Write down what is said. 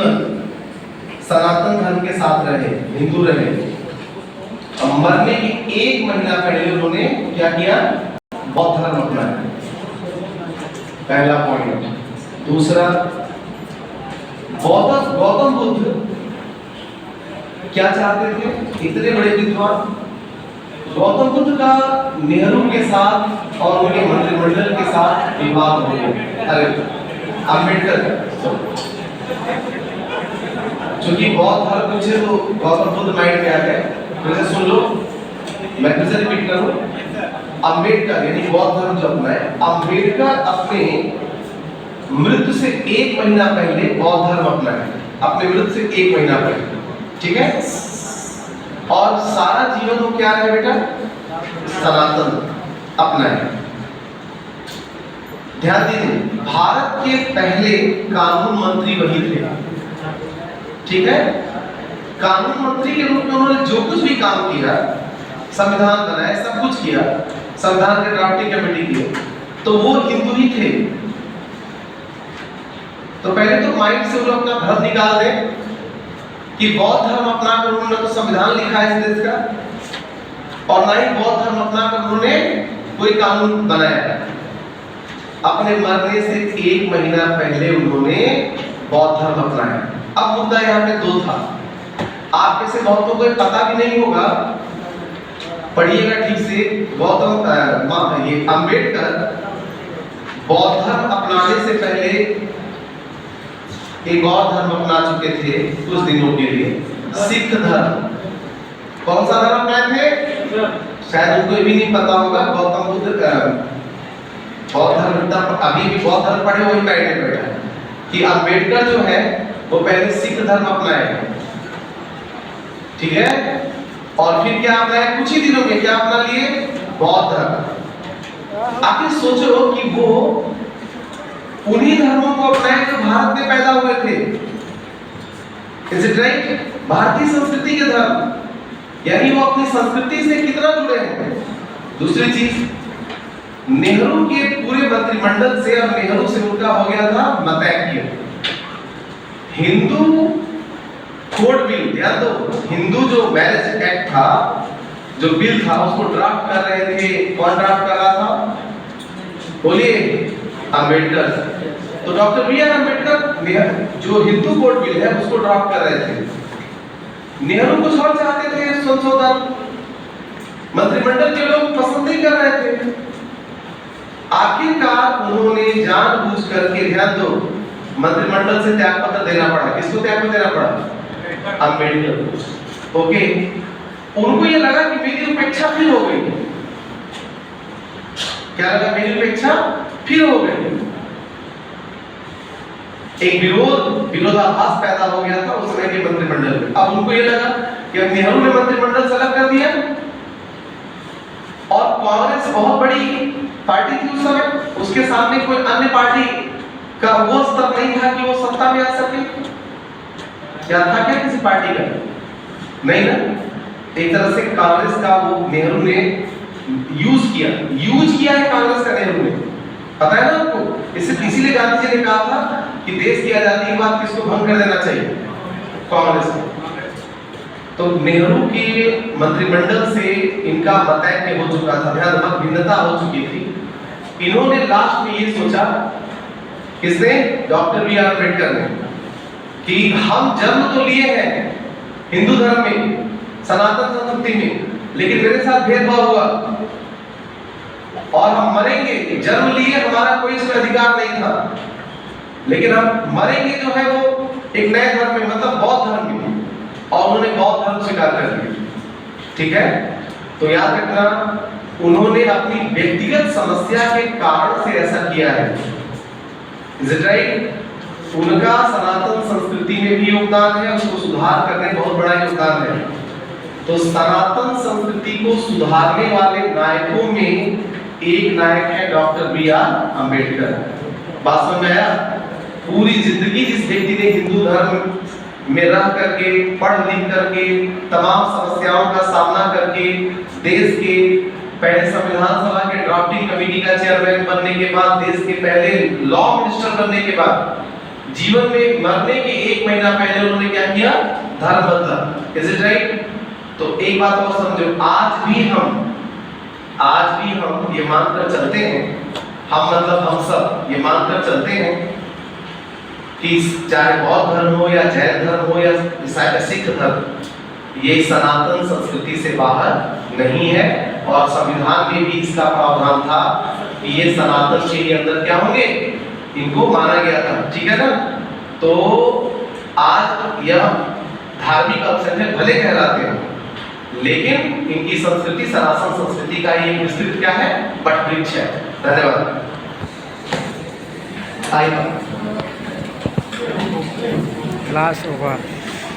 जीवन सनातन धर्म के साथ रहे, हिंदू रहे। अब मरने के 1 महीना पहले उन्होंने क्या किया? बौद्ध धर्म अपनाया। पहला पॉइंट। दूसरा, गौतम बुद्ध क्या चाहते थे? इतने बड़े विद्वान, गौतम बुद्ध का नेहरू के साथ और उनके मंत्रिमंडल के साथ विवाद हो गया। अरे अम्बेडकर, चूंकि बौद्ध धर्म पूछे तो गौतम बुद्ध माइंड में आ गया। फिर सुन लो, मैं फिर से रिपीट करूं। अम्बेडकर यानी बौद्ध धर्म जो अपनाए, अम्बेडकर अपने मृत्यु से 1 महीना पहले बौद्ध धर्म अपनाए, अपने मृत्यु से 1 महीना पहले, ठीक है। और सारा जीवन वो क्या रहे बेटा? सनातन अपनाए। ध्यान दीजिए, भारत के पहले कानून मंत्री वही थे, ठीक है। कानून मंत्री के रूप में उन्होंने जो कुछ भी काम किया, संविधान बनाया, सब कुछ किया, संविधान की ड्राफ्टिंग कमेटी की, तो वो हिंदू ही थे। तो पहले तो माइंड से वो अपना भ्रम निकाल दें कि बौद्ध धर्म अपना कर उन्होंने तो संविधान लिखा है इस देश का, और ना ही बौद्ध धर्म अपना कर उन्होंने कोई कानून बनाया। अपने मरने से 1 महीना पहले उन्होंने बौद्ध धर्म अपनाया। अब मुद्दा यहाँ पे 2 था। आप में से बहुतों को पता भी नहीं होगा, पढ़िएगा ठीक से। ये अम्बेडकर बौद्ध धर्म अपनाने से पहले एक और धर्म अपना चुके थे कुछ दिनों के लिए, सिख धर्म। कौन सा धर्म अपनाए थे? शायद उनको भी नहीं पता होगा। गौतम बुद्ध बौद्ध धर्म, अभी भी बौद्ध धर्म पढ़े वही माइंड में बैठा है कि अम्बेडकर जो है वो पहले सिख धर्म अपनाए, ठीक है। और फिर क्या अपनाए? कुछ ही दिनों में क्या अपना लिए? बौद्ध धर्म। आखिर सोचो कि वो उन्हीं धर्मों को अपनाए जो भारत में पैदा हुए थे। Is it right? भारतीय संस्कृति के धर्म, यानी वो अपनी संस्कृति से कितना जुड़े हैं। दूसरी चीज, नेहरू के पूरे मंत्रिमंडल से और नेहरू से उनका हो गया था मतैक्य। हिंदू कोड बिल, ध्यान दो, हिंदू जो मैरिज एक्ट था, जो बिल था, उसको ड्राफ्ट कर रहे थे। कौन ड्राफ्ट कर रहा था? बोलिए, अम्बेडकर। तो डॉक्टर बी आर अम्बेडकर जो हिंदू कोड बिल है उसको ड्राफ्ट कर रहे थे। नेहरू कुछ और चाहते थे, संशोधन। मंत्रिमंडल के लोग पसंद नहीं कर रहे थे। आखिरकार उन्होंने जानबूझ करके, ध्यान दो, मंत्रिमंडल से त्याग पत्र देना पड़ा। किसको त्याग पत्र देना पड़ा? अम्बेडकर। ओके, उनको ये लगा कि मेरी उपेक्षा फिर हो गई। क्या लगा? मेरी उपेक्षा फिर हो गई। एक विरोधाभास पैदा हो गया था उस समय के मंत्रिमंडल में। अब उनको ये लगा कि अब नेहरू ने मंत्रिमंडल से अलग कर दिया, और कांग्रेस बहुत बड़ी पार्टी थी उस समय, उसके सामने कोई अन्य पार्टी का वो स्तर नहीं था कि वो सत्ता में आ सके। क्या था? क्या किसी पार्टी का? नहीं ना। एक तरह से कांग्रेस का वो नेहरू ने यूज किया है कांग्रेस का नेहरू ने, पता है ना आपको। इसीलिए गांधी जी ने कहा था कि देश की आजादी के बाद किसको भंग कर देना चाहिए? कांग्रेस को। तो नेहरू के मंत्रिमंडल से इनका मतैक्य हो चुका था, ध्यान, मत भिन्नता हो चुकी थी। इन्होंने लास्ट में ये सोचा, किसने? डॉक्टर बी आर अम्बेडकर ने, कि हम जन्म तो लिए हैं हिंदू धर्म में, सनातन संस्कृति में, लेकिन मेरे साथ भेदभाव हुआ और हम मरेंगे। जन्म लिए, हमारा कोई इसमें अधिकार नहीं था, लेकिन हम मरेंगे जो है वो एक नए धर्म में, मतलब बौद्ध धर्म में। और उन्होंने बौद्ध धर्म स्वीकार कर लिया, ठीक है। तो याद रखना, उन्होंने अपनी व्यक्तिगत समस्या के कारण से ऐसा किया है। Is it right? उनका सनातन संस्कृति में भी योगदान है, उसको सुधार करने में बहुत बड़ा योगदान है। तो सनातन संस्कृति को सुधारने वाले नायकों में एक नायक है डॉक्टर बी आर अम्बेडकर। बात समझ में आया? पूरी जिंदगी जिस व्यक्ति ने हिंदू धर्म में रह करके, पढ़ लिख करके, तमाम समस्याओं का सामना करके, देश के पहले संविधान सभा के ड्राफ्टिंग कमेटी का चेयरमैन बनने के बाद, देश के पहले लॉ मिनिस्टर बनने के बाद, जीवन में मरने के 1 महीना पहले उन्होंने क्या किया? धर्म बदला। Is it right? तो एक बात और समझो, आज भी हम ये मानकर चलते हैं, हम मतलब हम सब ये मानकर चलते हैं कि चाहे बौद्ध धर्म हो या जैन धर्म हो या सिख धर्म, ये सनातन संस्कृति से बाहर नहीं है। और संविधान में भी इसका प्रावधान था कि ये सनातन के अंदर क्या होंगे, इनको माना गया था। ठीक है ना? तो आज यह धार्मिक अल्पसंख्यक भले कहलाते हैं, लेकिन इनकी संस्कृति सनातन संस्कृति का ये विस्तृत क्या है? वटवृक्ष है। धन्यवाद। Class over.